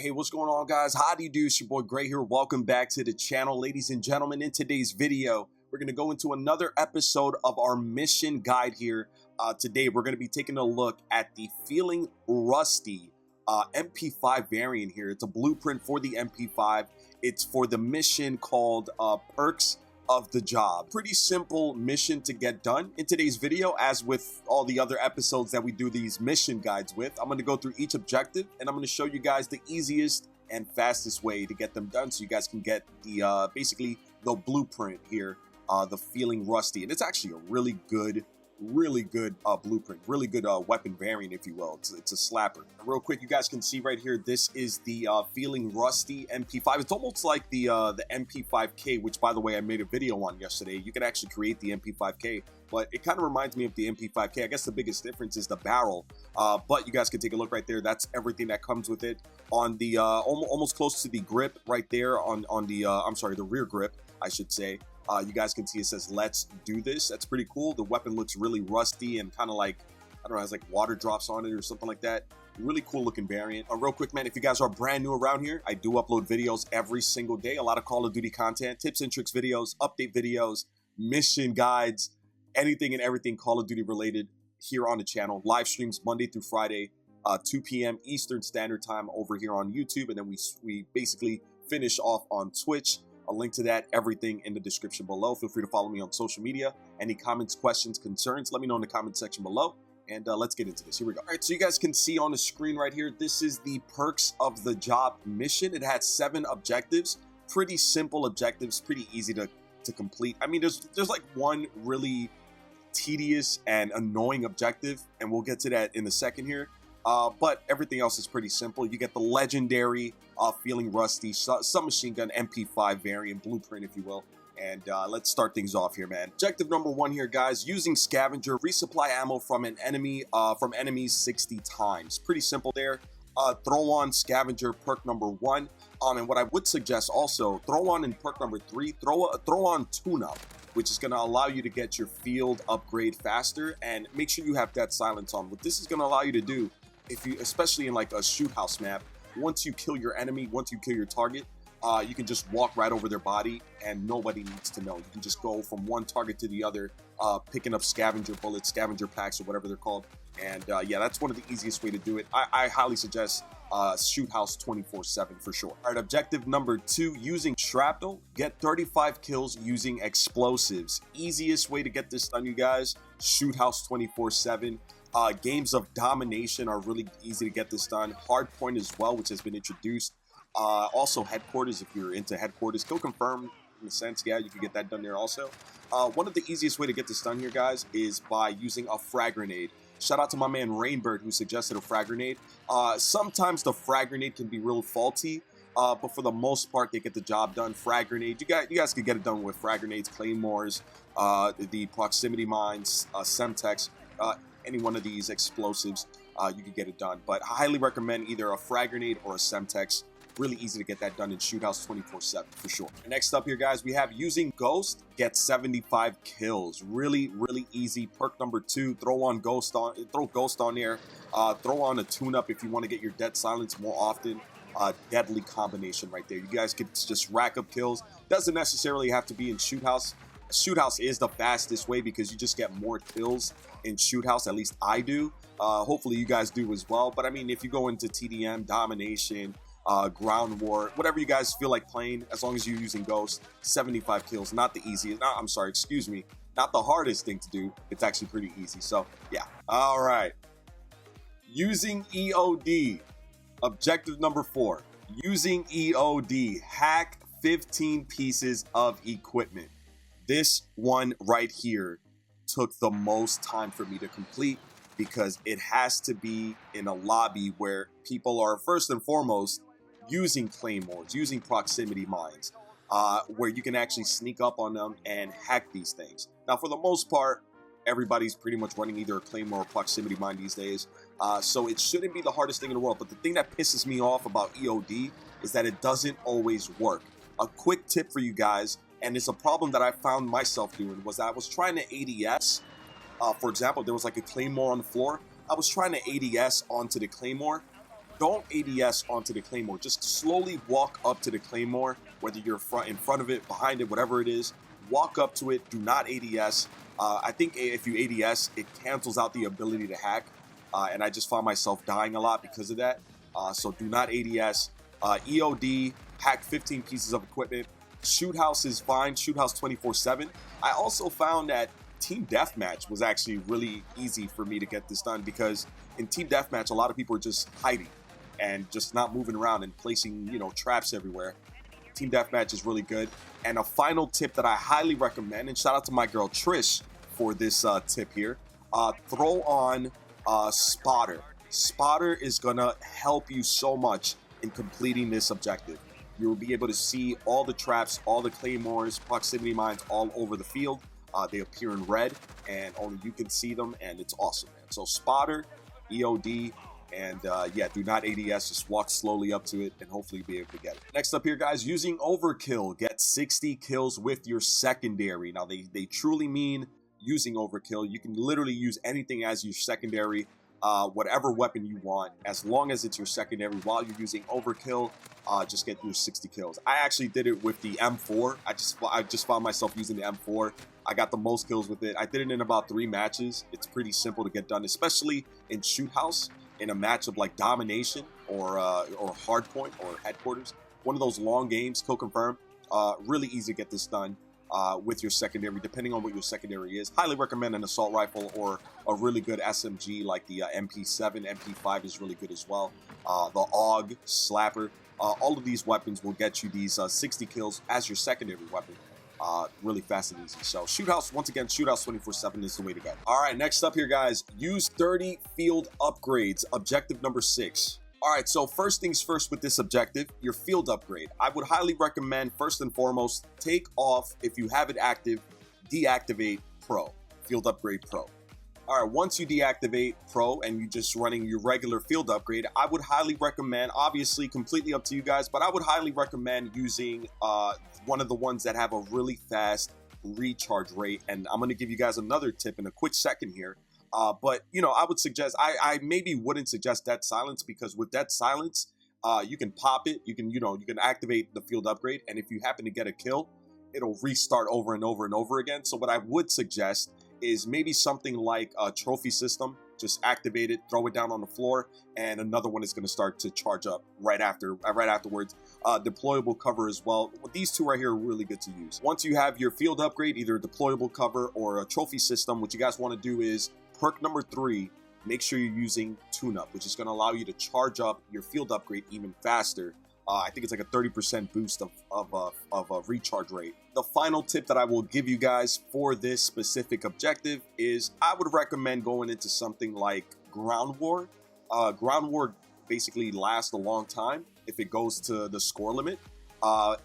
Hey, what's going on, guys? How do you do? It's your boy Gray here. Welcome back to the channel. Ladies and gentlemen, in today's video, we're going to go into another episode of our mission guide here. Today, we're going to be taking a look at the Feeling Rusty MP5 variant here. It's a blueprint for the MP5. It's for the mission called Perks of the Job. Pretty simple mission to get done. In today's video, as with all the other episodes that we do these mission guides with, I'm going to go through each objective and I'm going to show you guys the easiest and fastest way to get them done so you guys can get the basically the blueprint here, the Feeling Rusty. And it's actually a really good blueprint, really good weapon variant, if you will. It's a slapper. Real quick, you guys can see right here, this is the Feeling Rusty MP5. It's almost like the MP5K, which, by the way, I made a video on yesterday. You can actually create the MP5K, but it kind of reminds me of the MP5K. I guess the biggest difference is the barrel, but you guys can take a look right there. That's everything that comes with it. On the almost close to the grip right there on the I'm sorry, the rear grip, I should say. You guys can see it says, "Let's do this." That's pretty cool. The weapon looks really rusty and kind of like, I don't know, has like water drops on it or something like that. Really cool looking variant. Real quick, man, if you guys are brand new around here, I do upload videos every single day. A lot of Call of Duty content, tips and tricks videos, update videos, mission guides, anything and everything Call of Duty related here on the channel. Live streams Monday through Friday, 2 p.m. Eastern Standard Time over here on YouTube. And then we basically finish off on Twitch. A link to that, everything in the description below. Feel free to follow me on social media. Any comments, questions, concerns, let me know in the comment section below. And let's get into this. Here we go. All right, so you guys can see on the screen right here, this is the Perks of the Job mission. It had 7 objectives. Pretty simple objectives, pretty easy to complete. I mean, there's like one really tedious and annoying objective, and we'll get to that in a second here. But everything else is pretty simple. You get the legendary Feeling Rusty submachine gun MP5 variant blueprint, if you will. And let's start things off here, man. Objective number 1 here, guys. Using Scavenger, resupply ammo from an enemy, from enemies 60 times. Pretty simple there. Throw on Scavenger perk number 1. And what I would suggest also, throw on in perk number 3, throw on tune-up, which is going to allow you to get your field upgrade faster, and make sure you have Dead Silence on. What this is going to allow you to do, if you, especially in like a shoot house map, once you kill your enemy, once you kill your target, you can just walk right over their body and nobody needs to know. You can just go from one target to the other, picking up scavenger bullets, scavenger packs, or whatever they're called. And yeah, that's one of the easiest way to do it. I highly suggest shoot house 24/7 for sure. All right, objective number 2, using shrapnel, get 35 kills using explosives. Easiest way to get this done, you guys. Shoot house 24/7. Games of domination are really easy to get this done. Hardpoint as well, which has been introduced. Also headquarters, if you're into headquarters. Kill confirm, in a sense, yeah, you can get that done there also. One of the easiest way to get this done here, guys, is by using a frag grenade. Shout out to my man Rainbird who suggested a frag grenade. Sometimes the frag grenade can be real faulty, but for the most part, they get the job done. Frag grenade, you guys can get it done with frag grenades, claymores, the proximity mines, semtex, any one of these explosives, you can get it done. But I highly recommend either a frag grenade or a semtex. Really easy to get that done in shoot house 24/7 for sure. Next up here, guys, we have using Ghost, get 75 kills. Really easy. Perk number 2, throw Ghost on there. Throw on a tune-up if you want to get your Dead Silence more often. Deadly combination right there. You guys could just rack up kills. Doesn't necessarily have to be in shoot house. Shoot house is the fastest way because you just get more kills in shoot house. At least I do. Hopefully you guys do as well. But I mean, if you go into TDM, domination, ground war, whatever you guys feel like playing, as long as you're using Ghost, 75 kills, not the easiest, I'm sorry, excuse me, not the hardest thing to do. It's actually pretty easy. So yeah. All right, using EOD, objective number 4, using EOD, hack 15 pieces of equipment. This one right here took the most time for me to complete because it has to be in a lobby where people are first and foremost using claymores, using proximity mines, where you can actually sneak up on them and hack these things. Now, for the most part, everybody's pretty much running either a claymore or proximity mine these days, so it shouldn't be the hardest thing in the world. But the thing that pisses me off about EOD is that it doesn't always work. A quick tip for you guys, and it's a problem that I found myself doing, was that I was trying to ADS. For example, there was like a claymore on the floor. I was trying to ADS onto the claymore, don't ADS onto the Claymore. Just slowly walk up to the Claymore, whether you're in front of it, behind it, whatever it is. Walk up to it. Do not ADS. I think if you ADS, it cancels out the ability to hack, and I just found myself dying a lot because of that. So do not ADS. EOD, hack 15 pieces of equipment. Shoot house is fine. Shoot house 24/7. I also found that Team Deathmatch was actually really easy for me to get this done, because in Team Deathmatch, a lot of people are just hiding and just not moving around and placing, traps everywhere. Team Deathmatch is really good. And a final tip that I highly recommend, and shout out to my girl Trish for this tip here, throw on Spotter. Spotter is gonna help you so much in completing this objective. You will be able to see all the traps, all the claymores, proximity mines all over the field. They appear in red, and only you can see them, and it's awesome, man. So Spotter, EOD, and yeah, do not ADS. Just walk slowly up to it, and hopefully be able to get it. Next up here, guys, using Overkill. Get 60 kills with your secondary. Now, they truly mean using Overkill. You can literally use anything as your secondary. Whatever weapon you want, as long as it's your secondary while you're using Overkill, just get your 60 kills. I actually did it with the M4. I just found myself using the M4. I got the most kills with it. I did it in about 3 matches. It's pretty simple to get done, especially in Shoot House, in a match of like Domination or Hardpoint or Headquarters. One of those long games, kill confirm. Really easy to get this done. With your secondary, depending on what your secondary is. Highly recommend an assault rifle or a really good SMG like the MP7, MP5 is really good as well. The AUG, Slapper, all of these weapons will get you these 60 kills as your secondary weapon. Really fast and easy. So Shoot House, once again, Shoot House 24/7 is the way to go. All right, next up here, guys, use 30 field upgrades, objective number 6. All right, so first things first with this objective, your field upgrade. I would highly recommend, first and foremost, take off, if you have it active, deactivate Pro, field upgrade Pro. All right, once you deactivate Pro and you're just running your regular field upgrade, I would highly recommend, obviously completely up to you guys, but I would highly recommend using one of the ones that have a really fast recharge rate. And I'm gonna give you guys another tip in a quick second here. But, I would suggest, I maybe wouldn't suggest Dead Silence, because with Dead Silence, you can pop it, you can activate the field upgrade, and if you happen to get a kill, it'll restart over and over and over again. So what I would suggest is maybe something like a trophy system. Just activate it, throw it down on the floor, and another one is going to start to charge up right afterwards. Deployable cover as well. These two right here are really good to use. Once you have your field upgrade, either a deployable cover or a trophy system, what you guys want to do is perk number 3, make sure you're using tune-up, which is going to allow you to charge up your field upgrade even faster. I think it's like a 30% boost of a recharge rate. The final tip that I will give you guys for this specific objective is I would recommend going into something like Ground War. Ground War basically lasts a long time if it goes to the score limit.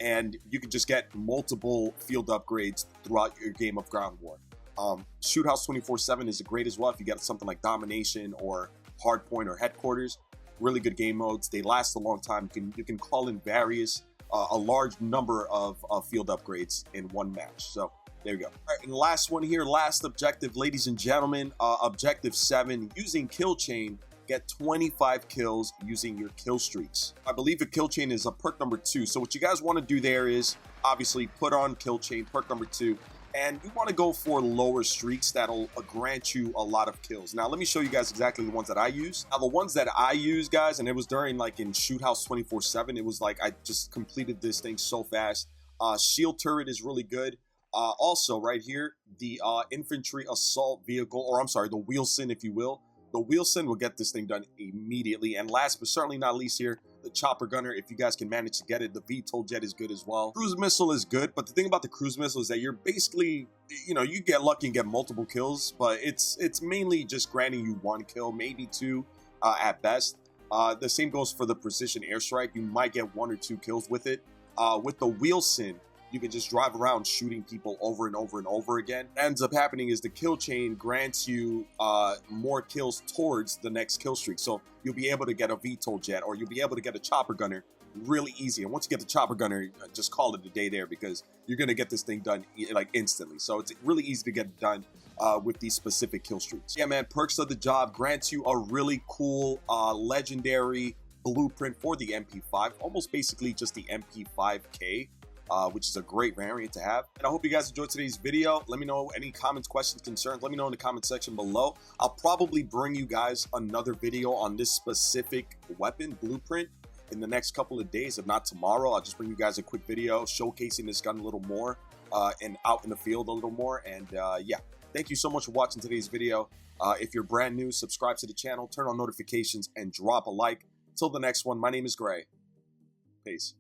And you can just get multiple field upgrades throughout your game of Ground War. Shoot House 24/7 is great as well if you get something like Domination or Hardpoint or Headquarters. Really good game modes. They last a long time. You can call in a large number of field upgrades in one match. So there you go. All right, and last one here, last objective, ladies and gentlemen, objective 7, using kill chain, get 25 kills using your kill streaks. I believe the kill chain is a perk number 2. So what you guys want to do there is obviously put on kill chain, perk number 2. And you want to go for lower streaks that'll grant you a lot of kills. Now, let me show you guys exactly the ones that I use. Now, the ones that I use, guys, and it was during like in Shoot House 24/7, it was like I just completed this thing so fast. Shield turret is really good. Also, right here, the infantry assault vehicle, or I'm sorry, the Wheelson, if you will. The Wheelson will get this thing done immediately. And last but certainly not least here, the chopper gunner, if you guys can manage to get it. The VTOL jet is good as well. Cruise missile is good, but the thing about the cruise missile is that you're basically, you get lucky and get multiple kills, but it's mainly just granting you 1 kill, maybe 2 at best. The same goes for the precision airstrike. You might get 1 or 2 kills with it. With the Wheelson, you can just drive around shooting people over and over and over again. What ends up happening is the kill chain grants you more kills towards the next kill streak. So you'll be able to get a VTOL jet, or you'll be able to get a chopper gunner really easy. And once you get the chopper gunner, just call it a day there, because you're going to get this thing done like instantly. So it's really easy to get done with these specific kill streaks. Yeah, man, perks of the job grants you a really cool legendary blueprint for the MP5, almost basically just the MP5K, which is a great variant to have. And I hope you guys enjoyed today's video. Let me know any comments, questions, concerns. Let me know in the comment section below. I'll probably bring you guys another video on this specific weapon blueprint in the next couple of days. If not tomorrow, I'll just bring you guys a quick video showcasing this gun a little more and out in the field a little more. And yeah, thank you so much for watching today's video. If you're brand new, subscribe to the channel, turn on notifications, and drop a like. Till the next one, my name is Gray. Peace.